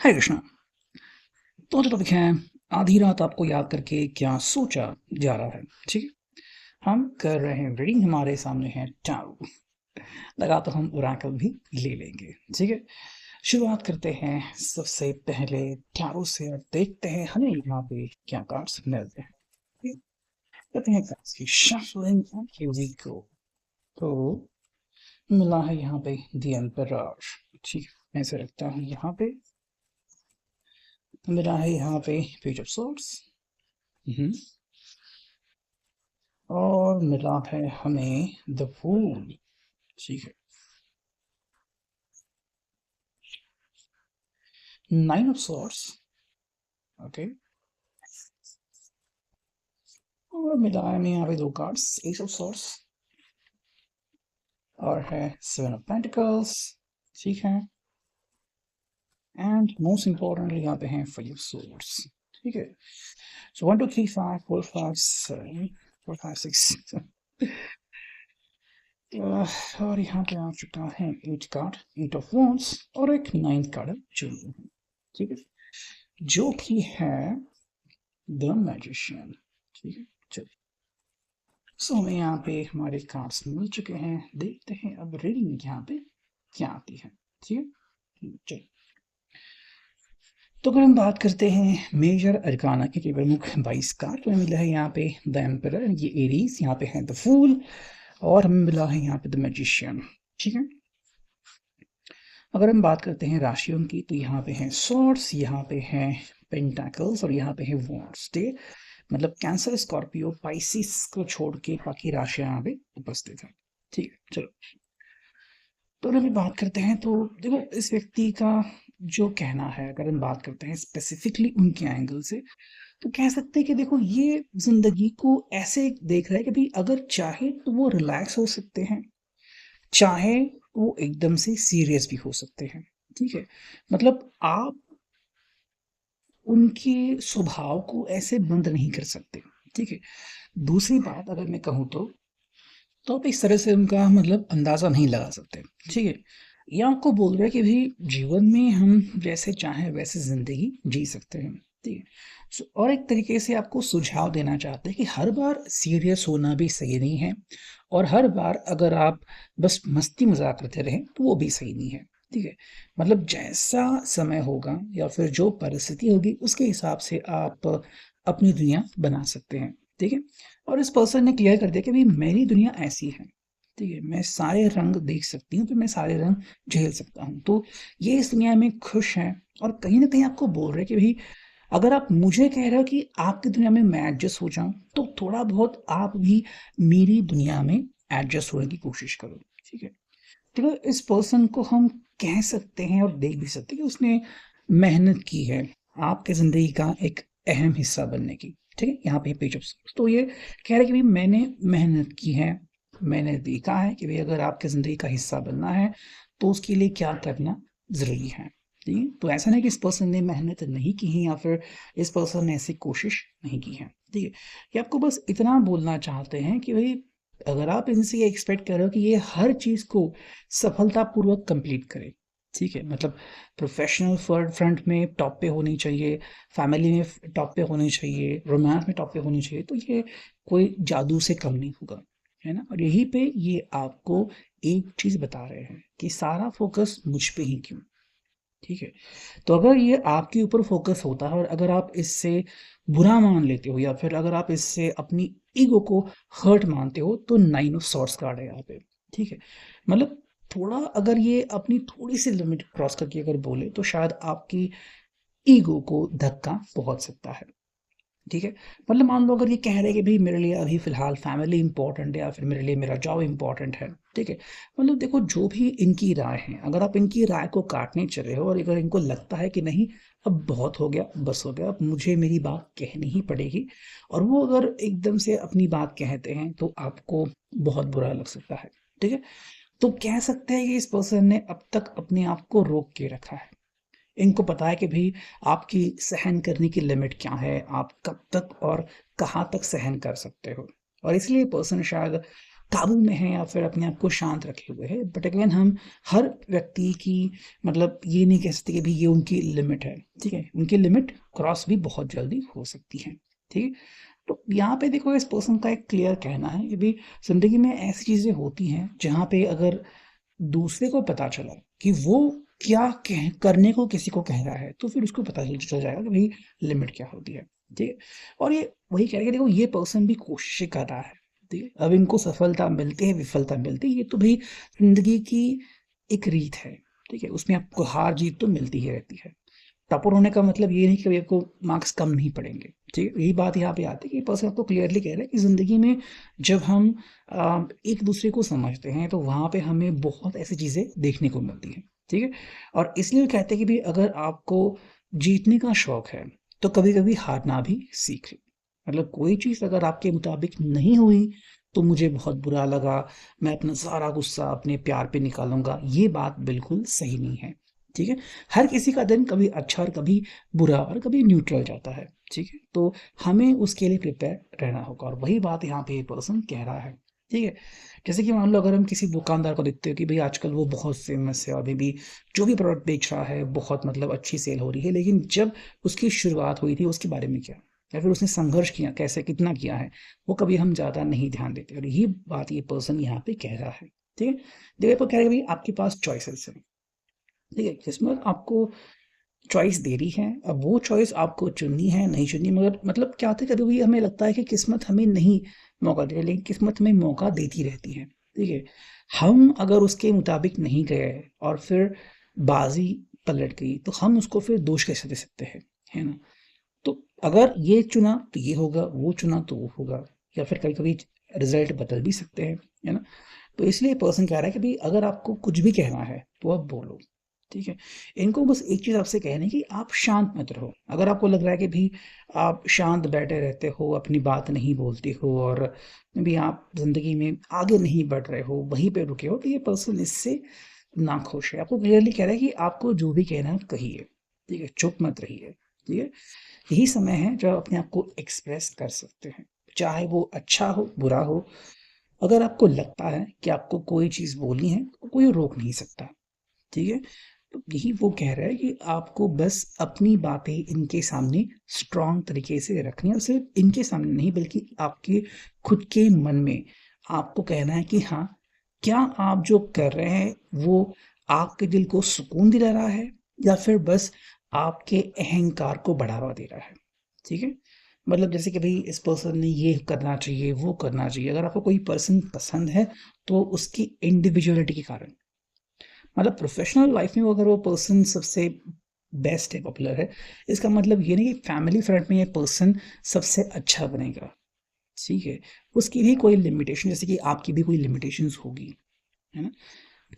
हरे कृष्णा। तो जो टॉपिक है, आधी रात आपको याद करके क्या सोचा जा रहा है। ठीक है, हम कर रहे हैं रीडिंग। हमारे सामने है टैरो। लगा तो हम ओरेकल भी ले लेंगे। ठीक है, शुरुआत करते हैं सबसे पहले टैरो से और देखते हैं हमें यहाँ पे क्या कार्ड्स मिलते हैं। ठीक है, करते हैं कार्ड्स की shuffling and here we go. तो मिला है यहाँ पे द एम्परर। ठीक है, मैं इसे रखता हूँ यहाँ पे। मिला है यहाँ पे पेज ऑफ सोर्ड्स और मिला है हमें द फूल। ठीक है, नाइन ऑफ सॉर्ड्स। ओके, और मिला है हमें यहाँ पे दो कार्ड्स, एस ऑफ सॉर्ड्स और है सेवन ऑफ पेंटिकल्स। ठीक है, एंड मोस्ट इम्पोर्टेंटली यहाँ पे हैं फाइव ऑफ सॉर्ड्स। ठीक है, सो 1 2 3 5 4 5 7 4 5 6 और यहाँ पे आ चुका है eight card, eight of wands और एक नाइन्थ कार्ड जो। ठीक है, जो कि है द मैजिशियन। ठीक है, चलिए। सो हमें यहाँ पे हमारे कार्ड्स मिल चुके हैं। देखते हैं अब रीडिंग यहाँ पे क्या आती है। ठीक है, चलिए। तो अगर हम बात करते हैं मेजर अरकाना के प्रमुख 22 कार्ड, तो हमें मिला है यहाँ पे द एम्परर, ये एरीज, यहाँ पे है द फूल और हमें मिला है यहाँ पे द मैजिशियन। ठीक है, अगर हम बात करते हैं राशियों की, तो यहाँ पे हैं सॉर्ड्स, यहाँ पे हैं पेंटाकल्स और यहाँ पे है वॉन्ड्स। ठीक है, मतलब कैंसर, स्कॉर्पियो, पाइसिस को छोड़ के बाकी राशियां यहाँ पे उपस्थित है। ठीक है, चलो। तो अगर हम बात करते हैं तो देखो इस व्यक्ति का जो कहना है, अगर हम बात करते हैं स्पेसिफिकली उनके एंगल से, तो कह सकते हैं कि देखो ये जिंदगी को ऐसे देख रहा है कि भाई अगर चाहे तो वो रिलैक्स हो सकते हैं, चाहे वो एकदम से सीरियस भी हो सकते हैं। ठीक है, मतलब आप उनके स्वभाव को ऐसे बंद नहीं कर सकते। ठीक है, दूसरी बात अगर मैं कहूँ तो आप इस तरह से उनका मतलब अंदाजा नहीं लगा सकते। ठीक है, ये आपको बोल रहे हैं कि भाई जीवन में हम जैसे चाहें वैसे जिंदगी जी सकते हैं। ठीक है, और एक तरीके से आपको सुझाव देना चाहते हैं कि हर बार सीरियस होना भी सही नहीं है और हर बार अगर आप बस मस्ती मजाक करते रहें तो वो भी सही नहीं है। ठीक है, मतलब जैसा समय होगा या फिर जो परिस्थिति होगी उसके हिसाब से आप अपनी दुनिया बना सकते हैं। ठीक है, और इस पर्सन ने क्लियर कर दिया कि भाई मेरी दुनिया ऐसी है। ठीक है, मैं सारे रंग देख सकती हूँ, तो मैं सारे रंग झेल सकता हूँ। तो ये इस दुनिया में खुश हैं और कहीं ना कहीं आपको बोल रहे हैं कि भाई अगर आप मुझे कह रहे हो कि आपकी दुनिया में मैं एडजस्ट हो जाऊं, तो थोड़ा बहुत आप भी मेरी दुनिया में एडजस्ट होने की कोशिश करो। ठीक है, तो इस पर्सन को हम कह सकते हैं और देख भी सकते हैं कि उसने मेहनत की है आपके ज़िंदगी का एक अहम हिस्सा बनने की। ठीक है, यहाँ पे पेज ऑफ तो ये कह रहे हैं कि भाई मैंने मेहनत की है, मैंने देखा है कि भाई अगर आपके ज़िंदगी का हिस्सा बनना है तो उसके लिए क्या करना ज़रूरी है। ठीक है, तो ऐसा नहीं कि इस पर्सन ने मेहनत नहीं की है या फिर इस पर्सन ने ऐसी कोशिश नहीं की है। ठीक है, ये आपको बस इतना बोलना चाहते हैं कि भाई अगर आप इनसे ये एक्सपेक्ट कर रहे हो कि ये हर चीज़ को सफलतापूर्वक कंप्लीट करे, ठीक है, मतलब प्रोफेशनल फ्रंट में टॉप पे होनी चाहिए, फैमिली में टॉप पे होनी चाहिए, रोमांस में टॉप पे होनी चाहिए, तो ये कोई जादू से कम नहीं होगा, है ना। और यहीं पे ये आपको एक चीज़ बता रहे हैं कि सारा फोकस मुझ पे ही क्यों। ठीक है, तो अगर ये आपके ऊपर फोकस होता है और अगर आप इससे बुरा मान लेते हो या फिर अगर आप इससे अपनी ईगो को हर्ट मानते हो, तो नाइन ऑफ सॉर्ड्स कार्ड है यहाँ पे। ठीक है, मतलब थोड़ा अगर ये अपनी थोड़ी सी लिमिट क्रॉस करके अगर बोले तो शायद आपकी ईगो को धक्का पहुंच सकता है। ठीक है, मतलब मान लो अगर ये कह रहे हैं कि भाई मेरे लिए अभी फिलहाल फैमिली इंपॉर्टेंट है या फिर मेरे लिए मेरा जॉब इंपॉर्टेंट है। ठीक है, मतलब देखो जो भी इनकी राय है, अगर आप इनकी राय को काटने चले हो और अगर इनको लगता है कि नहीं अब बहुत हो गया, बस हो गया, अब मुझे मेरी बात कहनी ही पड़ेगी, और वो अगर एकदम से अपनी बात कहते हैं तो आपको बहुत बुरा लग सकता है। ठीक है, तो कह सकते हैं कि इस पर्सन ने अब तक अपने आप को रोक के रखा है। इनको पता है कि भाई आपकी सहन करने की लिमिट क्या है, आप कब तक और कहाँ तक सहन कर सकते हो, और इसलिए पर्सन शायद काबू में है या फिर अपने आप को शांत रखे हुए है। बट अगेन हम हर व्यक्ति की मतलब ये नहीं कह सकते कि भी ये उनकी लिमिट है, ठीक है, उनकी लिमिट क्रॉस भी बहुत जल्दी हो सकती है, ठीक है। तो यहाँ पे देखो इस पर्सन का एक क्लियर कहना है कि भी जिंदगी में ऐसी चीजें होती हैं जहाँ पे अगर दूसरे को पता चला कि वो क्या करने को किसी को कह रहा है तो फिर उसको पता चल जाएगा कि भाई लिमिट क्या होती है, ठीक है। और ये वही कह रहे हैं कि देखो ये पर्सन भी कोशिश कर रहा है, ठीक है। अब इनको सफलता मिलती है विफलता मिलती है, ये तो भाई जिंदगी की एक रीत है, ठीक है। उसमें आपको हार जीत तो मिलती ही रहती है। टॉपर होने का मतलब ये नहीं कि आपको मार्क्स कम नहीं पड़ेंगे, ठीक है। यही बात यहाँ पे आती है कि पर्सन आपको क्लियरली कह रहा है कि जिंदगी में जब हम एक दूसरे को समझते हैं तो वहाँ पे हमें बहुत ऐसी चीजें देखने को मिलती हैं, ठीक है। और इसलिए वो कहते हैं कि भाई अगर आपको जीतने का शौक है तो कभी कभी हारना भी सीख लो। मतलब कोई चीज अगर आपके मुताबिक नहीं हुई तो मुझे बहुत बुरा लगा, मैं अपना सारा गुस्सा अपने प्यार पे निकालूंगा, ये बात बिल्कुल सही नहीं है, ठीक है। हर किसी का दिन कभी अच्छा और कभी बुरा और कभी न्यूट्रल जाता है, ठीक है। तो हमें उसके लिए प्रिपेयर रहना होगा और वही बात यहाँ पे ये पर्सन कह रहा है, ठीक है। जैसे कि मान लो अगर हम किसी दुकानदार को देखते हो कि भाई आजकल वो बहुत फेमस है और मे बी जो भी प्रोडक्ट बेच रहा है बहुत मतलब अच्छी सेल हो रही है, लेकिन जब उसकी शुरुआत हुई थी उसके बारे में क्या, या फिर उसने संघर्ष किया कैसे कितना किया है, वो कभी हम ज्यादा नहीं ध्यान देते। और यही बात ये पर्सन यहाँ पे कह रहा है, ठीक है। देखो कह रहे हैं भाई आपके पास चॉइसेस है, ठीक है। किस्मत आपको चॉइस दे रही है, अब वो चॉइस आपको चुननी है नहीं चुननी, मगर मतलब क्या होता है कभी कभी हमें लगता है कि किस्मत हमें नहीं मौका दे रही, लेकिन किस्मत हमें मौका देती रहती है, ठीक है। हम अगर उसके मुताबिक नहीं गए और फिर बाजी पलट गई तो हम उसको फिर दोष कैसे दे सकते हैं, है ना। तो अगर ये चुना तो ये होगा, वो चुना तो वो होगा, या फिर कभी कभी रिजल्ट बदल भी सकते हैं, है ना। तो इसलिए पर्सन कह रहा है कि भाई अगर आपको कुछ भी कहना है तो आप बोलो, ठीक है। इनको बस एक चीज आपसे कहना है कि आप शांत मत रहो। अगर आपको लग रहा है कि भी आप शांत बैठे रहते हो अपनी बात नहीं बोलते हो और भी आप जिंदगी में आगे नहीं बढ़ रहे हो वहीं पे रुके हो, तो ये पर्सन इससे नाखुश है। आपको क्लियरली कह रहा है कि आपको जो भी कहना है कहिए, ठीक है, चुप मत रहिए, ठीक है। यही समय है जब आप अपने आप को एक्सप्रेस कर सकते हैं, चाहे वो अच्छा हो बुरा हो। अगर आपको लगता है कि आपको कोई चीज बोलनी है तो कोई रोक नहीं सकता, ठीक है। तो यही वो कह रहा है कि आपको बस अपनी बातें इनके सामने स्ट्रांग तरीके से रखनी है, और सिर्फ इनके सामने नहीं बल्कि आपके खुद के मन में आपको कहना है कि हाँ, क्या आप जो कर रहे हैं वो आपके दिल को सुकून दिला रहा है या फिर बस आपके अहंकार को बढ़ावा दे रहा है, ठीक है। मतलब जैसे कि भाई इस पर्सन ने ये करना चाहिए वो करना चाहिए, अगर आपको कोई पर्सन पसंद है तो उसकी इंडिविजुअलिटी के कारण, मतलब प्रोफेशनल लाइफ में वो अगर वो पर्सन सबसे बेस्ट है पॉपुलर है, इसका मतलब ये नहीं कि फैमिली फ्रंट में ये पर्सन सबसे अच्छा बनेगा, ठीक है। उसकी भी कोई लिमिटेशन, जैसे कि आपकी भी कोई लिमिटेशंस होगी, है ना।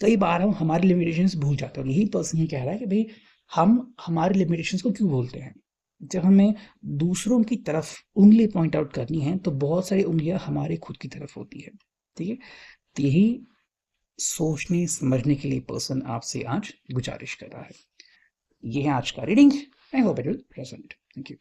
कई बार हम हमारी लिमिटेशंस भूल जाते हैं, यही पर्सन ये कह रहा है कि भाई हम हमारी लिमिटेशंस को क्यों भूलते हैं। जब हमें दूसरों की तरफ उंगली पॉइंट आउट करनी है तो बहुत सारी उंगलियां हमारे खुद की तरफ होती है, ठीक है। तो यही सोचने समझने के लिए पर्सन आपसे आज गुजारिश कर रहा है। ये है आज का reading. I hope it will resonate. Thank you.